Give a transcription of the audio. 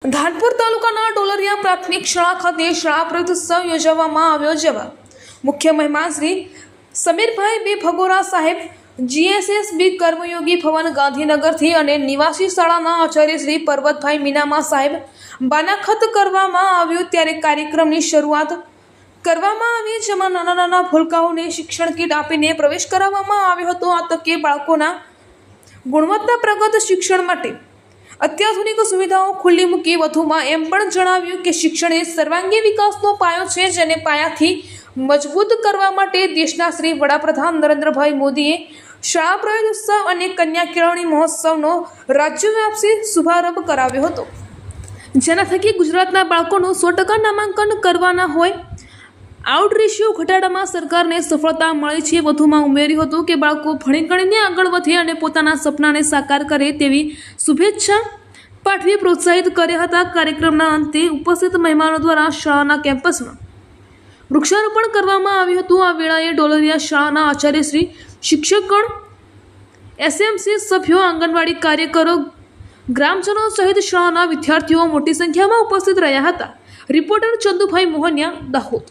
ધાનપુર તાલુકાના ડોલરિયા પ્રાથમિક શાળા ખાતે શાળા પ્રવેશોત્સવ યોજવામાં આવ્યો. જેમાં મુખ્ય મહેમાન શ્રી સમીરભાઈ બી ભગોરા સાહેબ, GSSB કર્મયોગી ભવન ગાંધીનગરથી અને નિવાસી શાળાના આચાર્ય શ્રી પર્વતભાઈ મીનામા સાહેબ બાનાખત કરવામાં આવ્યું. ત્યારે કાર્યક્રમની શરૂઆત કરવામાં આવી, જેમાં નાના નાના ભૂલકાઓને શિક્ષણ કીટ આપીને પ્રવેશ કરાવવામાં આવ્યો હતો. આ તકે બાળકોના ગુણવત્તા પ્રગત શિક્ષણ માટે અત્યાધુનિક સુવિધાઓ ખુલ્લી મૂકી. વધુમાં એમ પણ જણાવ્યું કે શિક્ષણ એ સર્વાંગી વિકાસનો પાયો છે, જેને પાયાથી મજબૂત કરવા માટે દેશના શ્રી વડાપ્રધાન નરેન્દ્રભાઈ મોદીએ શાળા પ્રવેશોત્સવ અને કન્યા કેળવણી મહોત્સવનો રાજ્યવ્યાપી શુભારંભ કરાવ્યો હતો, જેના થકી ગુજરાતના બાળકોનું 100% નામાંકન કરવાના હોય. આઉટ રેશિયો ઘટાડવામાં સરકારને સફળતા મળી છે. વધુમાં ઉમેર્યું હતું કે બાળકો ભણી ગણીને આગળ વધે અને પોતાના સપનાને સાકાર કરે તેવી શુભેચ્છા પાઠવી પ્રોત્સાહિત કર્યા હતા. કાર્યક્રમના અંતે ઉપસ્થિત મહેમાનો દ્વારા શાળાના કેમ્પસમાં વૃક્ષારોપણ કરવામાં આવ્યું હતું. આ વેળાએ ડોલરિયા શાળાના આચાર્યશ્રી, શિક્ષકગણ, SMC સભ્યો, આંગણવાડી કાર્યકરો, ગ્રામજનો સહિત શાળાના વિદ્યાર્થીઓ મોટી સંખ્યામાં ઉપસ્થિત રહ્યા હતા. રિપોર્ટર ચંદુભાઈ મોહનિયા, દાહોદ.